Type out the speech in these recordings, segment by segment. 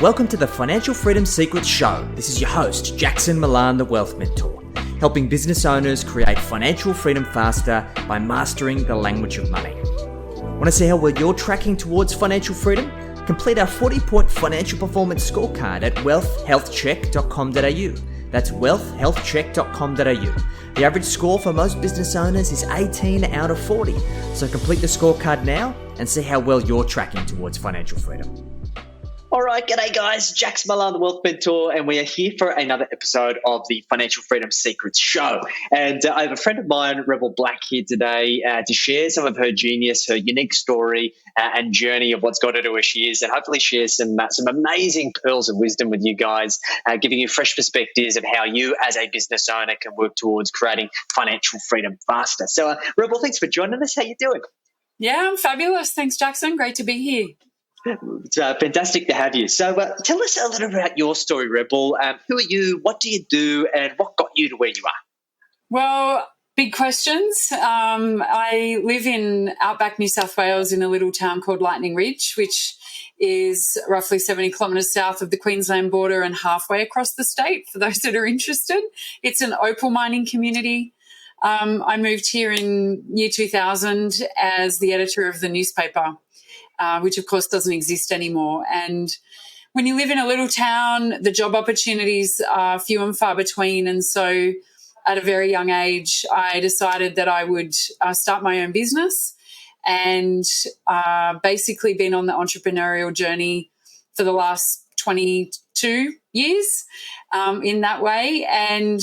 Welcome to the Financial Freedom Secrets Show. This is your host, Jackson Milan, the Wealth Mentor, helping business owners create financial freedom faster by mastering the language of money. Want to see how well you're tracking towards financial freedom? Complete our 40-point financial performance scorecard at wealthhealthcheck.com.au. That's wealthhealthcheck.com.au. The average score for most business owners is 18 out of 40. So complete the scorecard now and see how well you're tracking towards financial freedom. All right, g'day guys, Jax Milan, the Wealth Mentor, and we are here for another episode of the Financial Freedom Secrets Show. And I have a friend of mine, Rebel Black, here today to share some of her genius, her unique story and journey of what's got her to where she is, and hopefully share some amazing pearls of wisdom with you guys, giving you fresh perspectives of how you as a business owner can work towards creating financial freedom faster. So Rebel, thanks for joining us. How you doing? Yeah, I'm fabulous. Thanks, Jackson. Great to be here. It's fantastic to have you. So tell us a little about your story, Rebel. Who are you? What do you do? And what got you to where you are? Well, big questions. I live in outback New South Wales in a little town called Lightning Ridge, which is roughly 70 kilometres south of the Queensland border and halfway across the state, for those that are interested. It's an opal mining community. I moved here in year 2000 as the editor of the newspaper, which of course doesn't exist anymore. And when you live in a little town, the job opportunities are few and far between. And so at a very young age, I decided that I would start my own business, and basically been on the entrepreneurial journey for the last 22 years in that way. And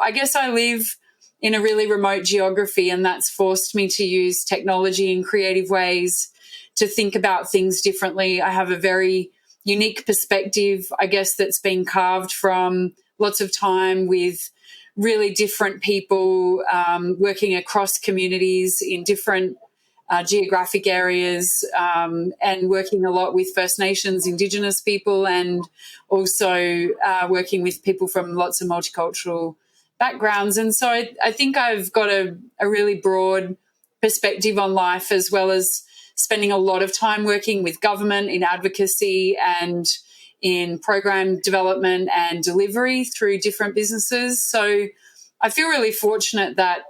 I guess I live in a really remote geography, and that's forced me to use technology in creative ways to think about things differently. I have a very unique perspective, I guess, that's been carved from lots of time with really different people working across communities in different geographic areas, and working a lot with First Nations, Indigenous people, and also working with people from lots of multicultural backgrounds. And so I think I've got a really broad perspective on life, as well as spending a lot of time working with government in advocacy and in program development and delivery through different businesses. So I feel really fortunate that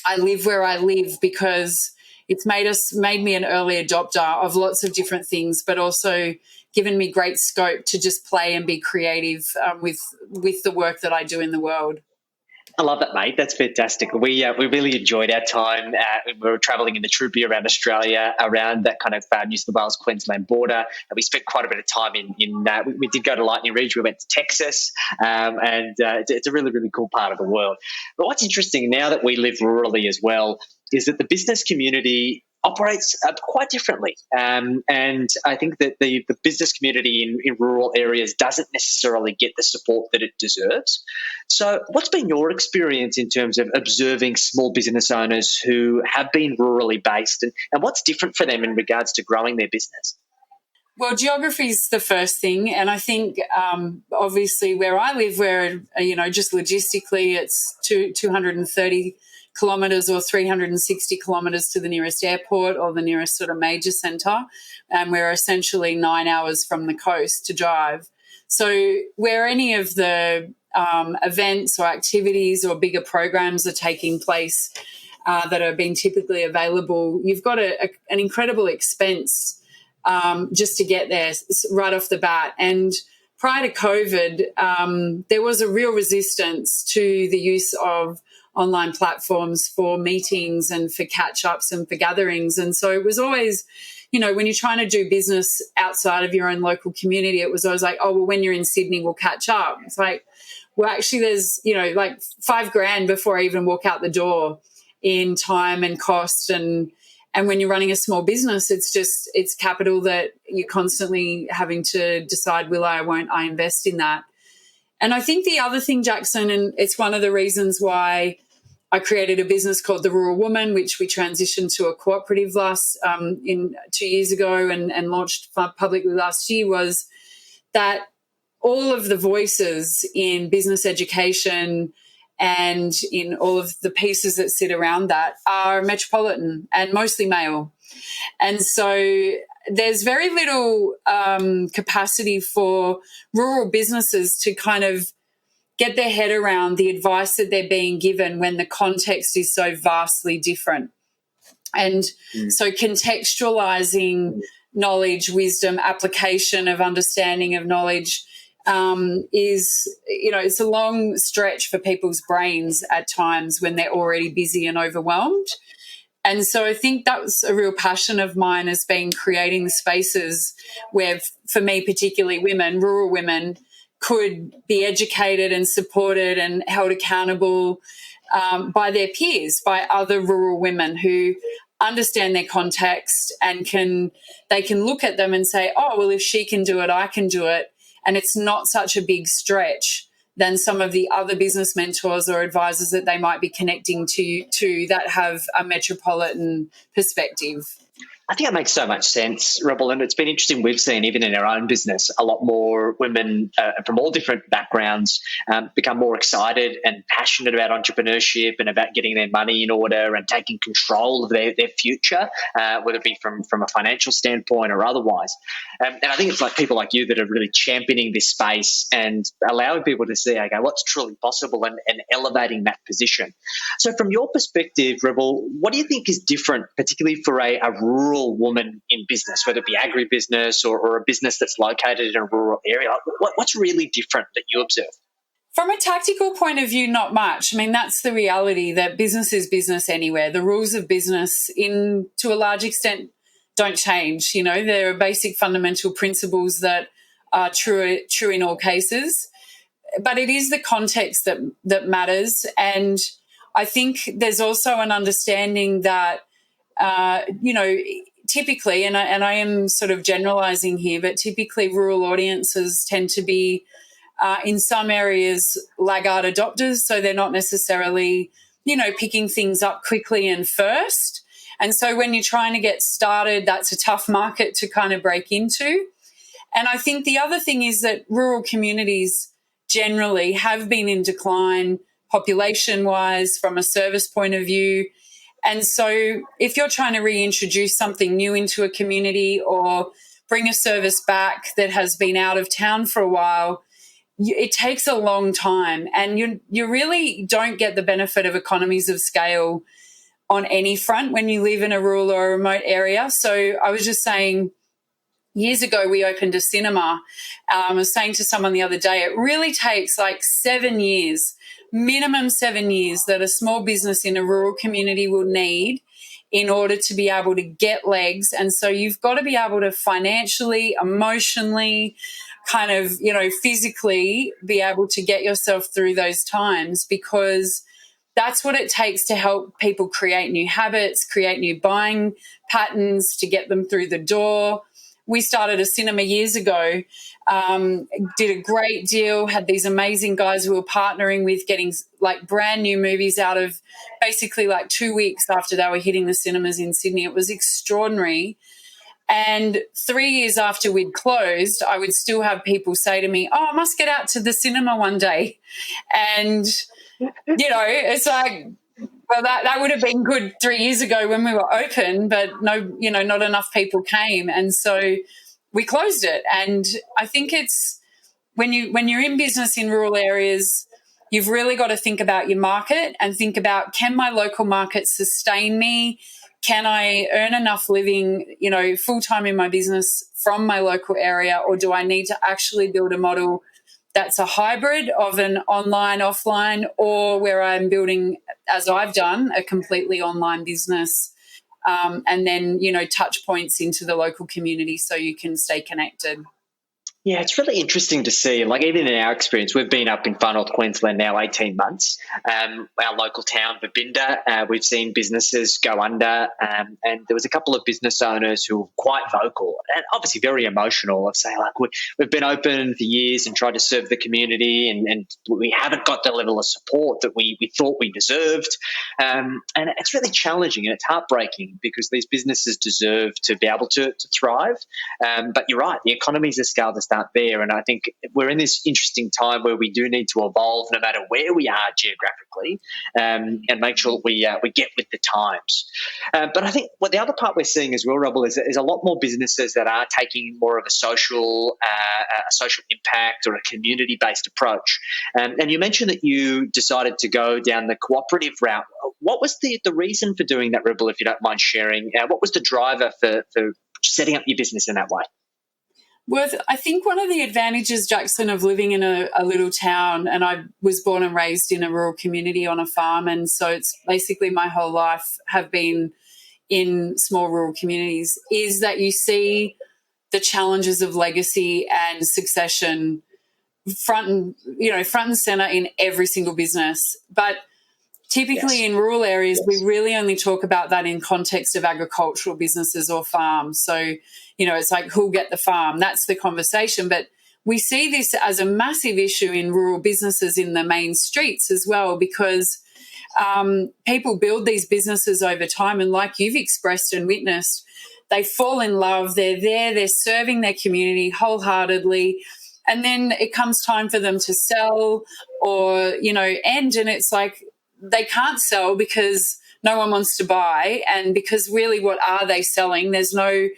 I live where I live, because it's made me an early adopter of lots of different things, but also given me great scope to just play and be creative with the work that I do in the world. I love that, mate. That's fantastic. We really enjoyed our time. We were travelling in the Troopy around Australia, around that kind of New South Wales, Queensland border. And we spent quite a bit of time we did go to Lightning Ridge. We went to Texas, and it's a really, really cool part of the world. But what's interesting now that we live rurally as well is that the business community operates quite differently. And I think that the business community in rural areas doesn't necessarily get the support that it deserves. So what's been your experience in terms of observing small business owners who have been rurally based, and what's different for them in regards to growing their business? Well, geography is the first thing. And I think obviously where I live, where, just logistically it's 230 kilometres or 360 kilometres to the nearest airport or the nearest sort of major centre, and we're essentially 9 hours from the coast to drive. So where any of the events or activities or bigger programs are taking place that are being typically available, you've got an incredible expense just to get there right off the bat. And prior to COVID, there was a real resistance to the use of online platforms for meetings and for catch-ups and for gatherings. And so it was always, when you're trying to do business outside of your own local community, it was always like, oh, well, when you're in Sydney, we'll catch up. It's like, well, actually there's, like $5,000 before I even walk out the door in time and cost. And when you're running a small business, it's capital that you're constantly having to decide, will I or won't I invest in that? And I think the other thing, Jackson, and it's one of the reasons why I created a business called The Rural Woman, which we transitioned to a cooperative in 2 years ago and launched publicly last year, was that all of the voices in business education and in all of the pieces that sit around that are metropolitan and mostly male. And so there's very little capacity for rural businesses to kind of get their head around the advice that they're being given when the context is so vastly different. And so contextualizing knowledge, wisdom, application of understanding of knowledge is, it's a long stretch for people's brains at times when they're already busy and overwhelmed. And so I think that's a real passion of mine, has been creating spaces where, for me particularly, women, rural women, could be educated and supported and held accountable by their peers, by other rural women who understand their context and they can look at them and say, oh, well, if she can do it, I can do it. And it's not such a big stretch than some of the other business mentors or advisors that they might be connecting to that have a metropolitan perspective. I think it makes so much sense, Rebel, and it's been interesting. We've seen, even in our own business, a lot more women from all different backgrounds become more excited and passionate about entrepreneurship and about getting their money in order and taking control of their future, whether it be from a financial standpoint or otherwise. And I think it's like people like you that are really championing this space and allowing people to see, okay, what's truly possible and elevating that position. So from your perspective, Rebel, what do you think is different, particularly for a rural woman in business, whether it be agribusiness or a business that's located in a rural area? What's really different that you observe? From a tactical point of view, not much. I mean, that's the reality, that business is business anywhere. The rules of business, to a large extent, don't change. There are basic fundamental principles that are true in all cases. But it is the context that matters. And I think there's also an understanding that typically, and I am sort of generalising here, but typically rural audiences tend to be, in some areas, laggard adopters. So they're not necessarily, picking things up quickly and first. And so when you're trying to get started, that's a tough market to kind of break into. And I think the other thing is that rural communities generally have been in decline population-wise, from a service point of view. And so if you're trying to reintroduce something new into a community or bring a service back that has been out of town for a while, it takes a long time, and you really don't get the benefit of economies of scale on any front when you live in a rural or remote area. So I was just saying, years ago we opened a cinema. I was saying to someone the other day, it really takes like 7 years, minimum 7 years, that a small business in a rural community will need in order to be able to get legs. And so you've got to be able to financially, emotionally, kind of, physically be able to get yourself through those times, because that's what it takes to help people create new habits, create new buying patterns, to get them through the door. We started a cinema years ago, did a great deal, had these amazing guys who were partnering with, getting like brand new movies out of basically like 2 weeks after they were hitting the cinemas in Sydney. It was extraordinary. And 3 years after we'd closed, I would still have people say to me, I must get out to the cinema one day. And, it's like, well, that would have been good 3 years ago when we were open, but no, not enough people came. And so we closed it. And I think it's when you're in business in rural areas, you've really got to think about your market and think about, can my local market sustain me? Can I earn enough living, full-time in my business from my local area, or do I need to actually build a model that's a hybrid of an online, offline, or where I'm building, as I've done, a completely online business, and then, touch points into the local community so you can stay connected. Yeah, it's really interesting to see. Like, even in our experience, we've been up in Far North Queensland now 18 months. Our local town, Babinda, we've seen businesses go under, and there was a couple of business owners who were quite vocal and obviously very emotional of saying, like, we've been open for years and tried to serve the community, and we haven't got the level of support that we thought we deserved. And it's really challenging and it's heartbreaking, because these businesses deserve to be able to thrive. But you're right, the economies of scale are starting start there. And I think we're in this interesting time where we do need to evolve no matter where we are geographically, and make sure that we get with the times. But I think what the other part we're seeing as well, Rebel, is a lot more businesses that are taking more of a social impact or a community-based approach. And you mentioned that you decided to go down the cooperative route. What was the reason for doing that, Rebel, if you don't mind sharing? What was the driver for setting up your business in that way? Well, I think one of the advantages, Jackson, of living in a little town, and I was born and raised in a rural community on a farm, and so it's basically my whole life have been in small rural communities, is that you see the challenges of legacy and succession front and center in every single business. But typically in rural areas, we really only talk about that in context of agricultural businesses or farms. So, it's like, who'll get the farm? That's the conversation. But we see this as a massive issue in rural businesses in the main streets as well, because people build these businesses over time. And like you've expressed and witnessed, they fall in love. They're there. They're serving their community wholeheartedly. And then it comes time for them to sell or, end. And it's like, they can't sell because no one wants to buy, and because really, what are they selling? There's no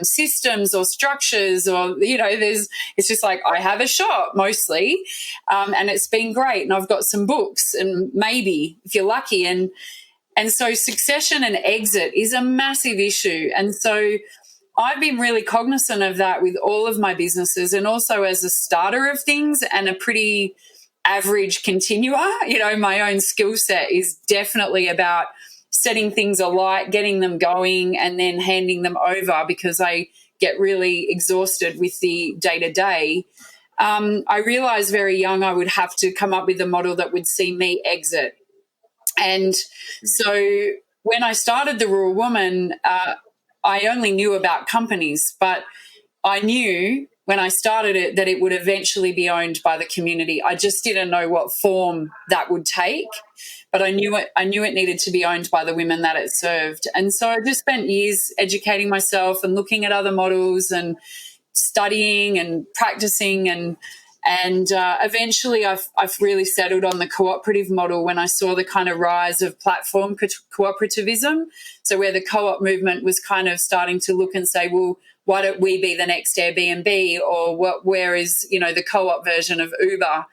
systems or structures, or it's just like, I have a shop mostly, and it's been great, and I've got some books, and maybe if you're lucky, and so succession and exit is a massive issue, and so I've been really cognizant of that with all of my businesses, and also as a starter of things and a pretty average continuer. My own skill set is definitely about setting things alight, getting them going, and then handing them over because I get really exhausted with the day-to-day. I realized very young I would have to come up with a model that would see me exit. And so when I started The Rural Woman, I only knew about companies, but I knew when I started it that it would eventually be owned by the community. I just didn't know what form that would take, but I knew it needed to be owned by the women that it served. And so I just spent years educating myself and looking at other models and studying and practicing, and eventually I've really settled on the cooperative model when I saw the kind of rise of platform cooperativism. So where the co-op movement was kind of starting to look and say, well, why don't we be the next Airbnb, or where is, the co-op version of Uber?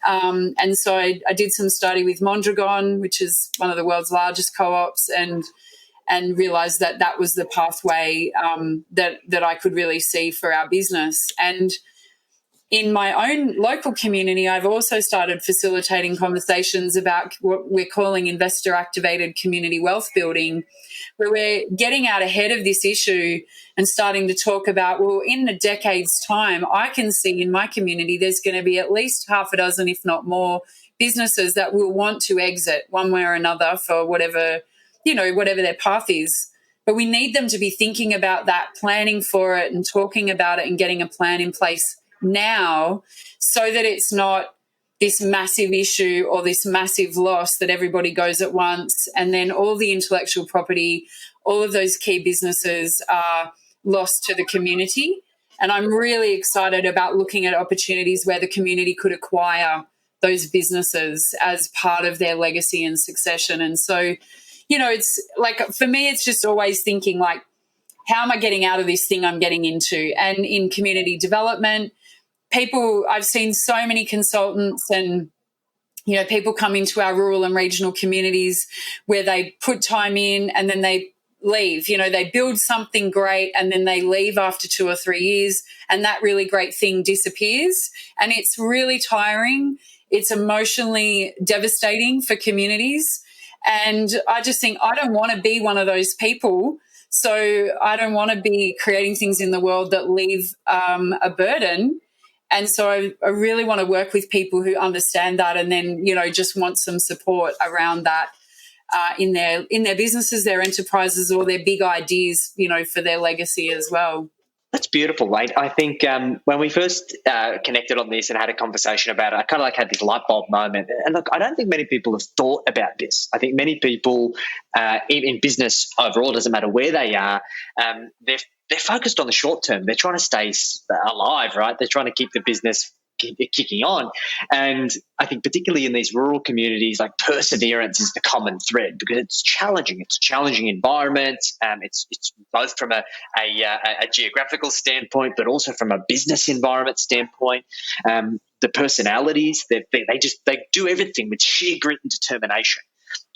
And so I did some study with Mondragon, which is one of the world's largest co-ops, and realised that was the pathway that I could really see for our business. And in my own local community, I've also started facilitating conversations about what we're calling investor-activated community wealth building, where we're getting out ahead of this issue and starting to talk about, well, in a decade's time, I can see in my community there's going to be at least half a dozen, if not more, businesses that will want to exit one way or another for whatever their path is. But we need them to be thinking about that, planning for it and talking about it and getting a plan in place now, so that it's not this massive issue or this massive loss that everybody goes at once, and then all the intellectual property, all of those key businesses are lost to the community. And I'm really excited about looking at opportunities where the community could acquire those businesses as part of their legacy and succession. And so, it's like, for me, it's just always thinking like, how am I getting out of this thing I'm getting into? And in community development, I've seen so many consultants and, people come into our rural and regional communities where they put time in and then they leave. They build something great and then they leave after 2 or 3 years, and that really great thing disappears. And it's really tiring. It's emotionally devastating for communities. And I just think I don't want to be one of those people. So I don't want to be creating things in the world that leave a burden. And so I really want to work with people who understand that, and then, just want some support around that in their businesses, their enterprises, or their big ideas, for their legacy as well. That's beautiful, mate. I think when we first connected on this and had a conversation about it, I kind of had this light bulb moment. And look, I don't think many people have thought about this. I think many people in business overall, doesn't matter where they are, they're they're focused on the short term. They're trying to stay alive, right? They're trying to keep the business kicking on. And I think particularly in these rural communities, like perseverance is the common thread because it's challenging. It's a challenging environment. It's both from a geographical standpoint, but also from a business environment standpoint. The personalities, they do everything with sheer grit and determination.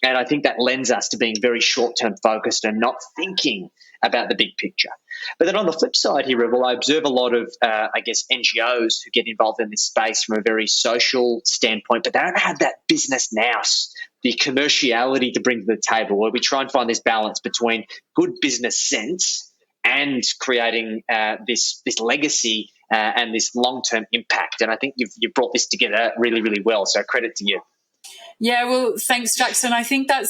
And I think that lends us to being very short-term focused and not thinking about the big picture. But then on the flip side here, Rebel, I observe a lot of, NGOs who get involved in this space from a very social standpoint, but they don't have that business nous, the commerciality to bring to the table, where we try and find this balance between good business sense and creating this legacy and this long-term impact. And I think you've brought this together really, really well. So credit to you. Yeah, well, thanks, Jackson. I think that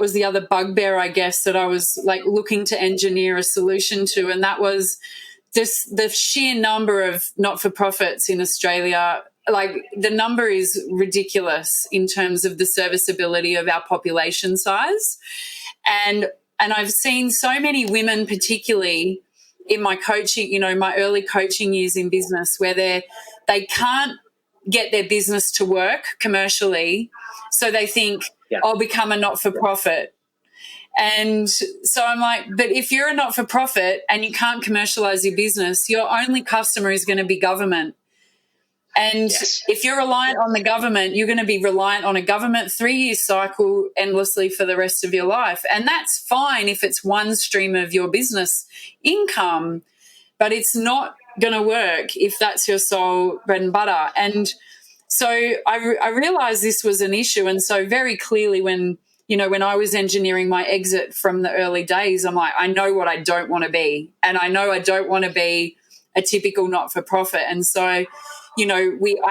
was the other bugbear, I guess, that I was like looking to engineer a solution to, and that was the sheer number of not-for-profits in Australia. Like the number is ridiculous in terms of the serviceability of our population size, and I've seen so many women, particularly in my coaching, my early coaching years in business, where they can't get their business to work commercially, so they think, I'll become a not-for-profit. And so I'm like, but if you're a not-for-profit and you can't commercialize your business, your only customer is going to be government. And if you're reliant on the government, you're going to be reliant on a government 3-year cycle endlessly for the rest of your life. And that's fine if it's one stream of your business income, but it's not going to work if that's your sole bread and butter. And so I realized this was an issue. And so very clearly when I was engineering my exit from the early days, I'm like, I know what I don't want to be. And I know I don't want to be a typical not-for-profit. And so, I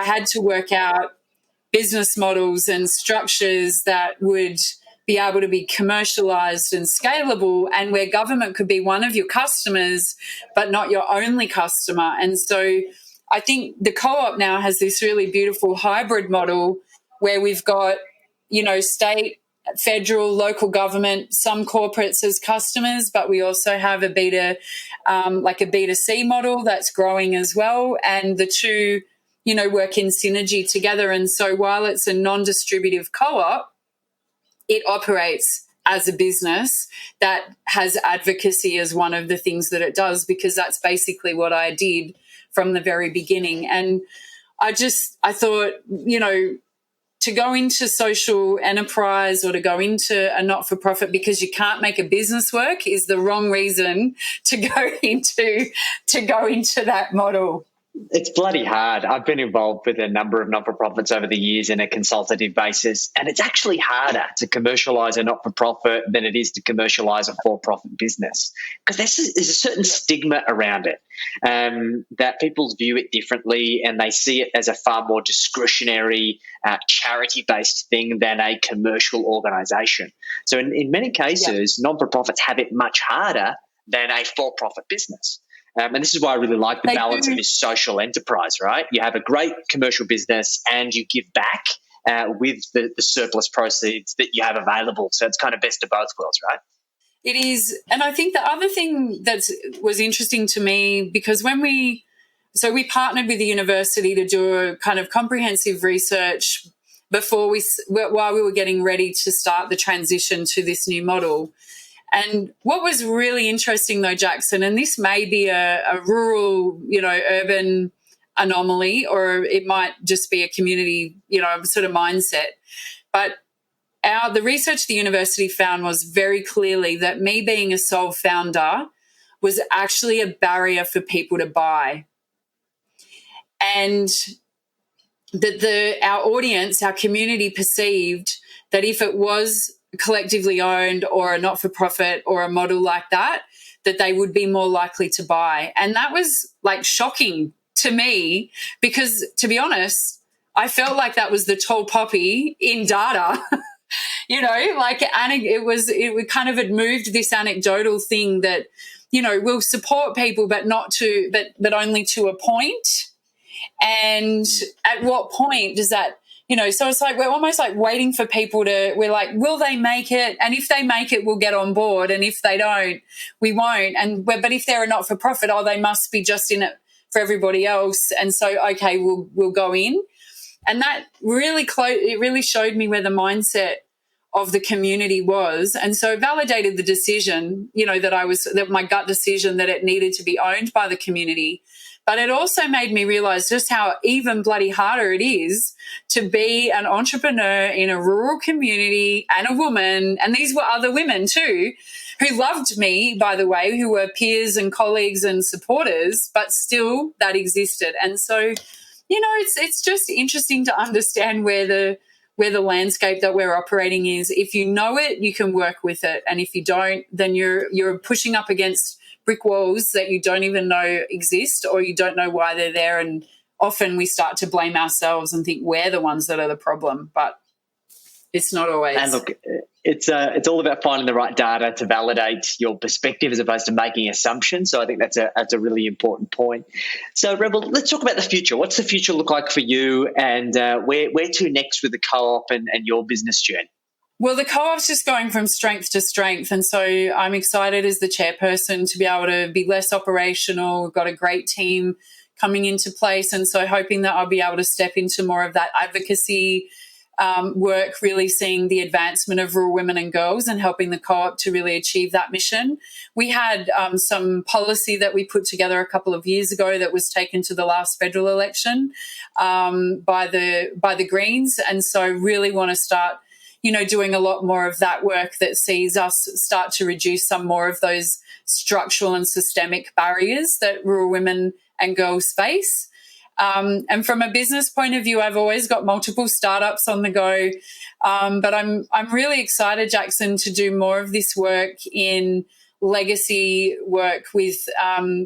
had to work out business models and structures that would be able to be commercialized and scalable, and where government could be one of your customers but not your only customer. And so I think the co-op now has this really beautiful hybrid model where we've got, state, federal, local government, some corporates as customers, but we also have a B2C model that's growing as well, and the two, work in synergy together. And so while it's a non-distributive co-op, it operates as a business that has advocacy as one of the things that it does, because that's basically what I did from the very beginning. And I thought, to go into social enterprise or to go into a not-for-profit because you can't make a business work is the wrong reason to go into that model. It's bloody hard. I've been involved with a number of not-for-profits over the years in a consultative basis, and it's actually harder to commercialise a not-for-profit than it is to commercialise a for-profit business, because there's a certain stigma around it, that people view it differently, and they see it as a far more discretionary, charity-based thing than a commercial organisation. So in many cases, non-for-profits have it much harder than a for-profit business. And this is why I really like the balance of this social enterprise, right? You have a great commercial business and you give back with the surplus proceeds that you have available. So it's kind of best of both worlds, right? It is. And I think the other thing that was interesting to me, because we partnered with the university to do a kind of comprehensive research while we were getting ready to start the transition to this new model. And what was really interesting, though, Jackson, and this may be a rural, urban anomaly, or it might just be a community, sort of mindset. But the research the university found was very clearly that me being a sole founder was actually a barrier for people to buy. And that our audience, our community perceived that if it was collectively owned or a not-for-profit or a model like that they would be more likely to buy. And that was like shocking to me, because to be honest, I felt like that was the tall poppy in data. It kind of had moved this anecdotal thing that, we'll support people but only to a point. And at what point does that, so it's like we're almost like waiting for people we're like, will they make it? And if they make it, we'll get on board. And if they don't, we won't. But if they're a not-for-profit, they must be just in it for everybody else. And so, okay, we'll go in. And that really it really showed me where the mindset of the community was. And so it validated the decision, that my gut decision that it needed to be owned by the community. But it also made me realize just how even bloody harder it is to be an entrepreneur in a rural community and a woman. And these were other women too, who loved me, by the way, who were peers and colleagues and supporters, but still that existed. And so, it's just interesting to understand where the landscape that we're operating is. If you know it, you can work with it. And if you don't, then you're pushing up against brick walls that you don't even know exist, or you don't know why they're there. And often we start to blame ourselves and think we're the ones that are the problem, but it's not always. And look, it's all about finding the right data to validate your perspective as opposed to making assumptions. So I think that's a really important point. So Rebel, let's talk about the future. What's the future look like for you, and where to next with the co-op and your business journey? Well, the co-op's just going from strength to strength. And so I'm excited as the chairperson to be able to be less operational. We've got a great team coming into place. And so hoping that I'll be able to step into more of that advocacy work, really seeing the advancement of rural women and girls and helping the co-op to really achieve that mission. We had some policy that we put together a couple of years ago that was taken to the last federal election by the Greens. And so really want to start doing a lot more of that work that sees us start to reduce some more of those structural and systemic barriers that rural women and girls face. And from a business point of view, I've always got multiple startups on the go. But I'm really excited, Jackson, to do more of this work in legacy work with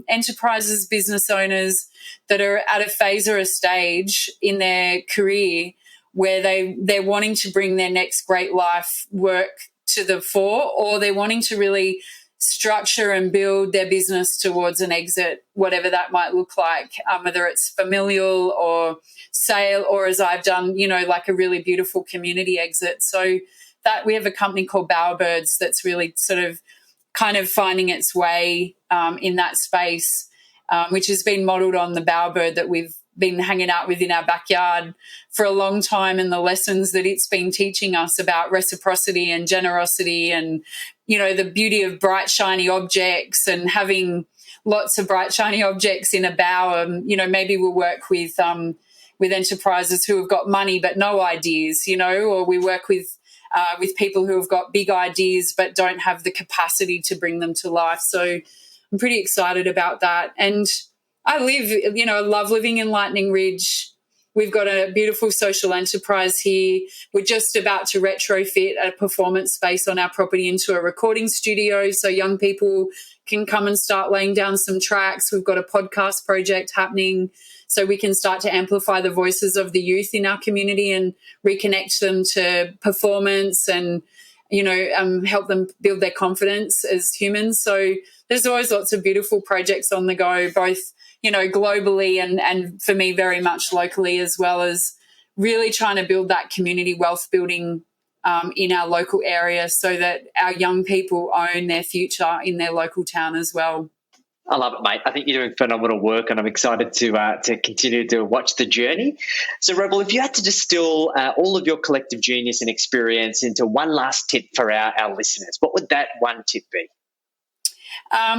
enterprises, business owners that are at a phase or a stage in their career where they're wanting to bring their next great life work to the fore, or they're wanting to really structure and build their business towards an exit, whatever that might look like, whether it's familial or sale, or as I've done, like a really beautiful community exit. So that we have a company called Bowerbirds that's really sort of kind of finding its way in that space, which has been modelled on the bowerbird that we've been hanging out with in our backyard for a long time, and the lessons that it's been teaching us about reciprocity and generosity and, the beauty of bright, shiny objects and having lots of bright, shiny objects in a bower. Maybe we'll work with enterprises who have got money but no ideas, or we work with people who have got big ideas but don't have the capacity to bring them to life. So I'm pretty excited about that. And I love living in Lightning Ridge. We've got a beautiful social enterprise here. We're just about to retrofit a performance space on our property into a recording studio so young people can come and start laying down some tracks. We've got a podcast project happening so we can start to amplify the voices of the youth in our community and reconnect them to performance and, help them build their confidence as humans. So there's always lots of beautiful projects on the go, both globally and for me very much locally, as well as really trying to build that community wealth building in our local area so that our young people own their future in their local town as well. I love it, mate. I think you're doing phenomenal work, and I'm excited to continue to watch the journey. So, Rebel, if you had to distill all of your collective genius and experience into one last tip for our listeners, what would that one tip be?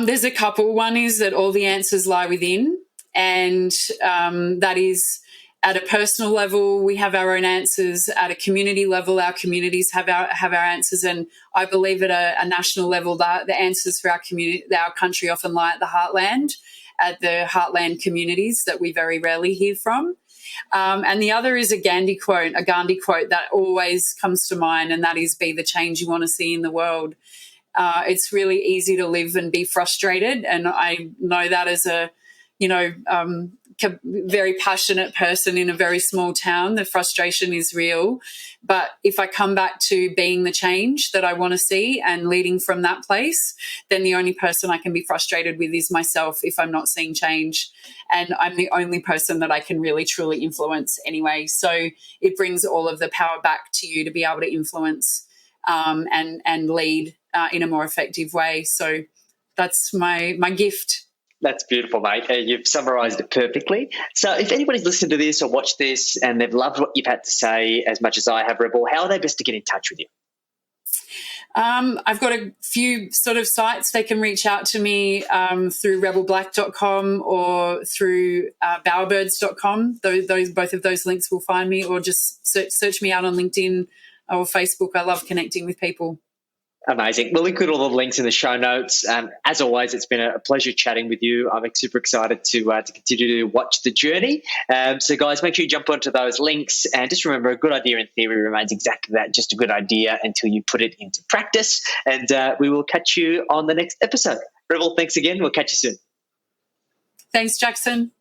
There's a couple. One is that all the answers lie within, and that is at a personal level, we have our own answers. At a community level, our communities have our answers, and I believe at a national level, the answers for our community, our country, often lie at the heartland, at the heartland communities that we very rarely hear from. And the other is a Gandhi quote that always comes to mind, and that is, "Be the change you want to see in the world." It's really easy to live and be frustrated, and I know that as a very passionate person in a very small town. The frustration is real. But if I come back to being the change that I want to see and leading from that place, then the only person I can be frustrated with is myself if I'm not seeing change. And I'm the only person that I can really truly influence anyway. So it brings all of the power back to you to be able to influence and lead in a more effective way. So that's my gift. That's beautiful, mate. You've summarised it perfectly. So if anybody's listened to this or watched this and they've loved what you've had to say as much as I have, Rebel, how are they best to get in touch with you? I've got a few sort of sites. They can reach out to me through rebelblack.com or through bowerbirds.com. Both of those links will find me, or just search me out on LinkedIn or Facebook. I love connecting with people. Amazing. We'll include all the links in the show notes. As always, it's been a pleasure chatting with you. I'm super excited to continue to watch the journey. So, guys, make sure you jump onto those links. And just remember, a good idea in theory remains exactly that, just a good idea until you put it into practice. And we will catch you on the next episode. Rebel, thanks again. We'll catch you soon. Thanks, Jackson.